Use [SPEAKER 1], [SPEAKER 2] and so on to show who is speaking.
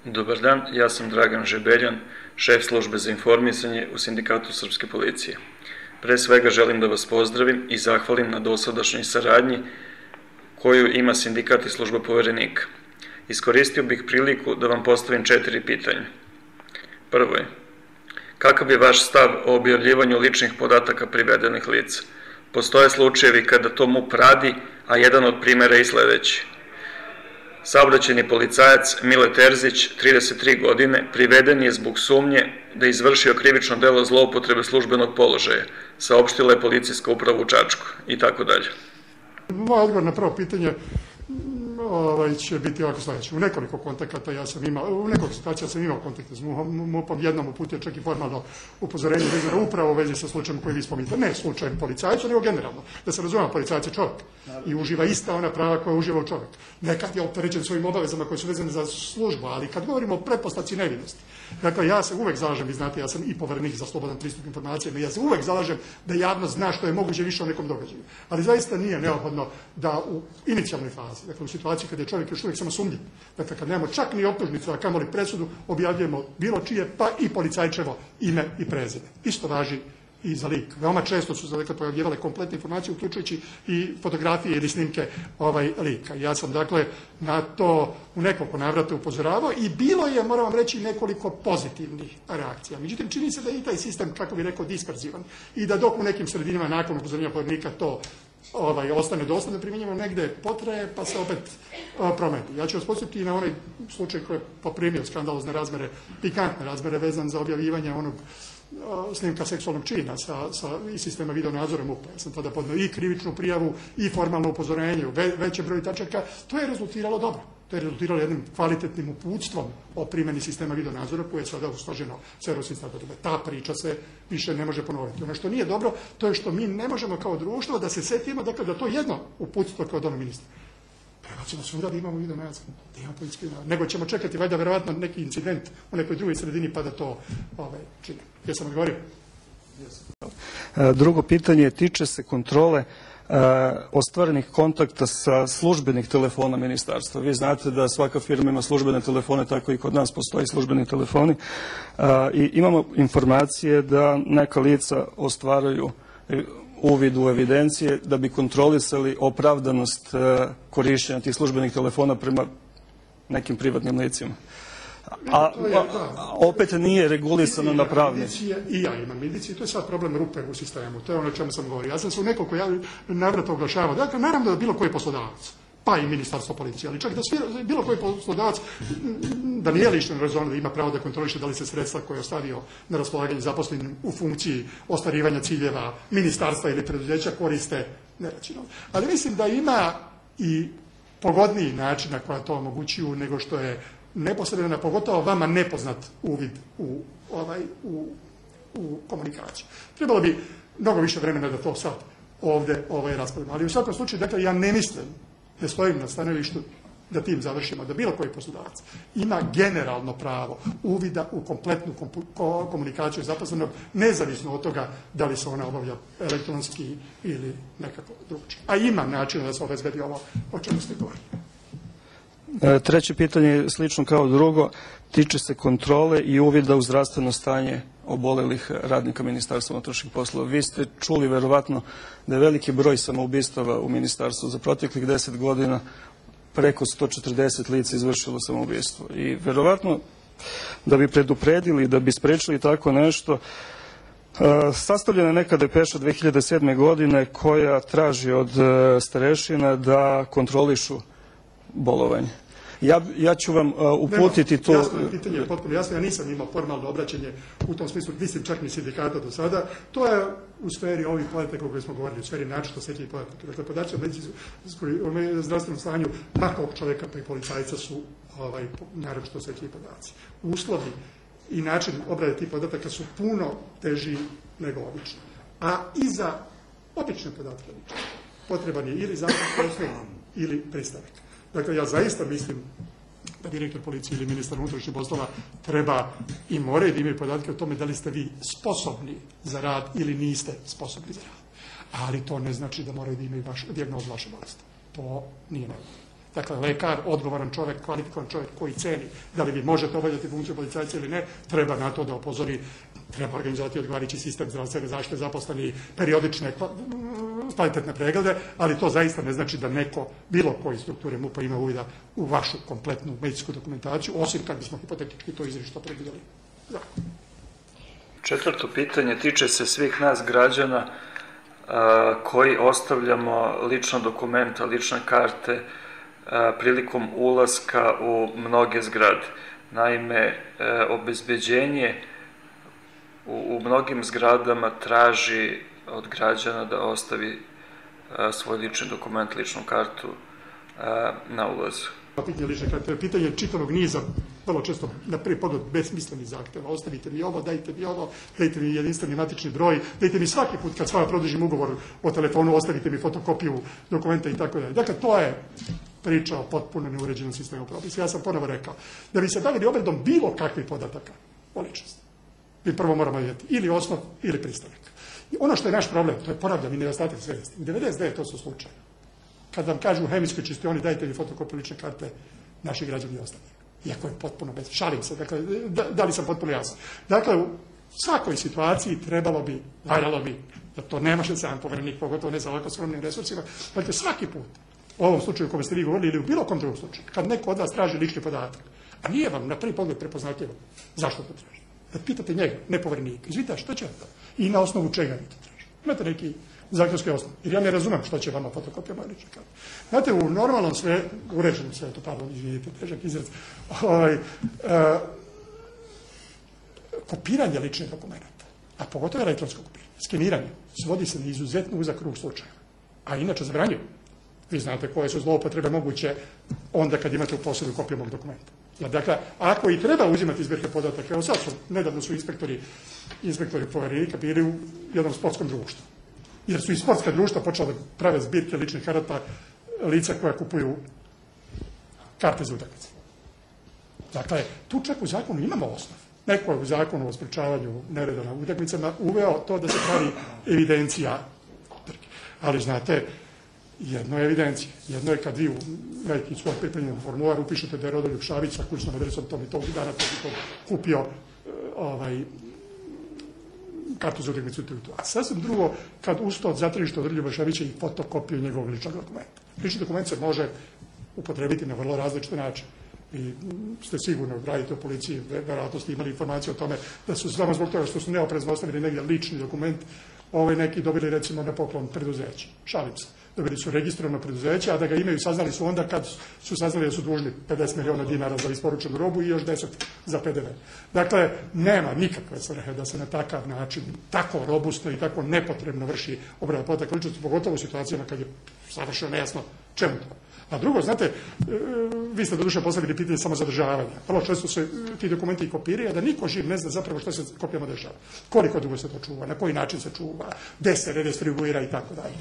[SPEAKER 1] Dobar dan, ja sam Dragan Žebeljan, šef službe za informisanje u Sindikatu Srpske policije. Pre svega želim da vas pozdravim i zahvalim na dosadašnjoj saradnji koju ima sindikat i služba poverenika. Iskoristio bih priliku da vam postavim 4 pitanja. Prvo je, kakav je vaš stav o objavljivanju ličnih podataka privedenih lica? Postoje slučajevi kada to MUP radi, a jedan od primera je i sledeći. Saobraćajni policajac Mile Terzić, 33 godine, priveden je zbog sumnje da je izvršio krivično delo zloupotrebe službenog položaja, saopštila je policijska uprava u Čačku i tako dalje.
[SPEAKER 2] Moj odgovor na prvo pitanje će biti ovako sledeće. U nekoliko kontakata u nekoliko situacija sam imao kontakte s MUP-om, jednom uputio čak i formalno upozorenje vezano upravo u vezi sa slučajem koji vi spominjate. Ne slučajem policajca, nego generalno. Da se razumemo, policajac je čovjek i uživa ista ona prava koja uživa u čovjek. Nekad je opterećen svojim obavezama koje su vezane za službu, ali kad govorimo o pretpostavci nevinosti, dakle, ja se uvek zalažem, vi znate, ja sam i poverenik za slobodan pristup informacijama, ja se uvek zalažem da javnost zna što je moguće više o nekom događaju. Ali zaista nije neophodno da u inicijalnoj fazi, dakle u situaciji kada je čovjek još uvijek samo sumnjiv, dakle kad nemamo čak ni optužnicu, a kamoli presudu, objavljujemo bilo čije, pa i policajčevo ime i prezime. Isto važi i za lik. Veoma često su se pojavljivale kompletne informacije, uključujući i fotografije ili snimke lika. Ja sam dakle na to u nekoliko navrata upozoravao i bilo je, moram vam reći, nekoliko pozitivnih reakcija. Međutim, čini se da je i taj sistem, kako bih rekao, disperzivan i da dok u nekim sredinama nakon upozorenja poverenika to ostane dostatno primjenjivo, negde potraje pa se opet promeni. Ja ću vas podsjetiti na onaj slučaj koji je poprimio skandalozne razmere, pikantne razmere vezan za objavljivanje onog snimka seksualnog čina iz sistema videonadzora MUP-a. Ja sam tada podneo i krivičnu prijavu i formalno upozorenje, veće broj tačaka. To je rezultiralo dobro. To je rezultiralo jednim kvalitetnim uputstvom o primjeni sistema videonadzora koje je sada usloženo s europskim statutom. Ta priča se više ne može ponoviti. Ono što nije dobro, to je što mi ne možemo kao društvo da se setimo, dakle, da to jedno uputstvo kao dono ministra prebacimo svuda da imamo videonadzor, da imamo policijski nadzor. Nego ćemo čekati, valjda, verovatno neki incident u nekoj drugoj sredini pa da to čini. Jesam odgovorio?
[SPEAKER 3] Drugo pitanje tiče se kontrole ostvarenih kontakta sa službenih telefona ministarstva. Vi znate da svaka firma ima službene telefone, tako i kod nas postoji službeni telefoni. I imamo informacije da neka lica ostvaruju uvid u evidencije da bi kontrolisali opravdanost korišćenja tih službenih telefona prema nekim privatnim licima. A opet nije regulisano na pravni.
[SPEAKER 2] I ja imam indicije, to je sad problem rupe u sistemu, to je ono o čemu sam govorio. Ja sam se u nekoliko navrata oglašavao. Dakle, naravno da bilo koji poslodavac, pa i ministarstvo policije, ali čak da bilo koji poslodavac, da nije lišten rezon da ima pravo da kontroliše da li se sredstva koje je ostavio na raspolaganje zaposlenim u funkciji ostvarivanja ciljeva ministarstva ili preduzeća koriste neracionalno. Ali mislim da ima i pogodniji način na koja to omogućuju nego što je neposredno, pogotovo vama nepoznat uvid u komunikaciju. Trebalo bi mnogo više vremena da to sad ovde raspravimo. Ali u svakom slučaju, dakle, ja ne mislim, ne stojim na stanovištu da tim završimo, da bilo koji poslodavac ima generalno pravo uvida u kompletnu komunikaciju zaposlenog, nezavisno od toga da li se ona obavlja elektronski ili nekako drugačije. A ima način da se obezbedi ovo o čemu ste govorili.
[SPEAKER 3] Treće pitanje je slično kao drugo, tiče se kontrole i uvida u zdravstveno stanje obolelih radnika Ministarstva unutrašnjih poslova. Vi ste čuli verovatno da je veliki broj samoubistava u Ministarstvu za proteklih 10 godina, preko 140 lica izvršilo samoubistvo. I verovatno da bi predupredili, da bi sprečili tako nešto, sastavljena je neka depeša 2007. godine koja traži od starešina da kontrolišu bolovanje. Ja ću vam uputiti to...
[SPEAKER 2] Jasno, pitanje je potpuno jasno, ja nisam imao formalno obraćanje u tom smislu, mislim čak ni sindikata do sada. To je u sferi ovih podataka o kojoj smo govorili, u sferi način osjetljivih podataka. Dakle, podaci o zdravstvenom stanju makog čovjeka pa i policajca su naročito osjetljivi podaci. Uslovi i način obrade tih podataka su puno teži nego obično. A i za obične podatke potreban je ili zakonski osnov ili pristanak. Dakle, ja zaista mislim da direktor policije ili ministar unutrašnjih poslova treba i moraju da imaju podatke o tome da li ste vi sposobni za rad ili niste sposobni za rad. Ali to ne znači da moraju da imaju dijagnozu vaše bolesti. To nije neophodno. Dakle, lekar, odgovoran čovjek, kvalifikovan čovjek koji ceni da li vi možete obavljati funkciju policajca ili ne, treba na to da upozori, treba organizovati odgovarajući sistem zdravstvene zaštite, zaposleni periodične kvalitetne preglede, ali to zaista ne znači da neko, bilo koji strukture MUP-a ima uvida u vašu kompletnu medicinsku dokumentaciju, osim kad bismo hipotetički to izričito predvidjeli.
[SPEAKER 1] Četvrto pitanje tiče se svih nas građana koji ostavljamo lična dokumenta, lične karte prilikom ulaska u mnoge zgrade. Naime, obezbeđenje u mnogim zgradama traži od građana da ostavi svoj lični dokument, ličnu kartu na ulazu.
[SPEAKER 2] Pitanje lične karte je pitanje čitavog niza, vrlo često na prvi pogled besmislenih zahteva. Ostavite mi ovo, dajte mi jedinstveni matični broj, dajte mi svaki put kad s vama produžim ugovor o telefonu, ostavite mi fotokopiju dokumenta i tako dalje. Dakle, to je priča o potpuno neuređenom sistemu propisa. Ja sam ponovo rekao, da bi se bavili obradom bilo kakvih podataka o ličnosti, mi prvo moramo vidjeti ili osnov ili pristanak. I ono što je naš problem, to je, ponavljam, i nedostatak svijesti. 99% slučaja. Kad vam kažu u hemijskoj čistioni dajte mi fotokopiju lične karte, naši građani ostavljaju. Iako je potpuno bez... Šalim se, dakle, da li sam potpuno jasan. Dakle, u svakoj situaciji valjalo bi, da to ne može sam povjerenik, pogotovo ne za ovako skromnim resursima, dakle, svaki put, u ovom slučaju o kome ste vi govorili ili u bilo kom drugom slučaju, kad neko od vas traži lični podatak, a nije vam na prvi pogled prepoznatljivo, zašto to traži? Da pitate njega, ne povjerenika, izvita, što će to? I na osnovu čega vi to tražite? Imate neki zakonski osnov. Jer ja ne razumem što će vama fotokopija moje lične karte. Znate, u normalnom uređenom svetu, pardon, izvinite, težak izraz, kopiranje ličnih dokumenta, a pogotovo elektronsko kopiranje, skeniranje, svodi se na izuzetno uzak krug slučaja. A inače zabranjuju. Vi znate koje su zloupotrebe moguće onda kad imate u posjedu kopiju mog dokumenta. Dakle, ako i treba uzimati zbirke podataka, evo sad nedavno su inspektori povjerenika bili u jednom sportskom društvu. Jer su i sportska društva počela da prave zbirke ličnih karata lica koja kupuju karte za utakmice. Dakle, tu čak u zakonu imamo osnov. Neko je u zakonu o sprečavanju nereda na utakmicama uveo to da se pravi evidencija. Ali znate, jedno je evidencija. Jedno je kad vi u neki svoj pripremljen formular upišete da je Rodoljub Šabić sa kućnom adresom tom i tog dana kupio kartu za utakmicu. A sasvim drugo, kad uz to zatražite od Rodoljuba Šabića i fotokopiju njegovog ličnog dokumenta. Lični dokument se može upotrebiti na vrlo različite načine. I ste sigurno radite u policiji, vjerojatno ste imali informaciju o tome da su samo zbog toga što su neoprezno ostavili negdje lični dokument, neki dobili recimo na poklon preduzeća. Šalim se. Dobili su registrovano preduzeće, a da ga imaju saznali su onda kad su saznali da su dužni 50 miliona dinara za isporučenu robu i još 10 za PDV. Dakle, nema nikakve svrhe da se na takav način, tako robustno i tako nepotrebno vrši obrada podataka ličnosti, pogotovo u situacijama kad je savršeno nejasno čemu to. A drugo, znate, vi ste doduše postavili pitanje samozadržavanja. Vrlo često se ti dokumenti i kopiraju, a da niko živ ne zna zapravo što se kopijama dešava. Koliko dugo se to čuva, na koji način se čuva, gde se redistribuira i tako dalje.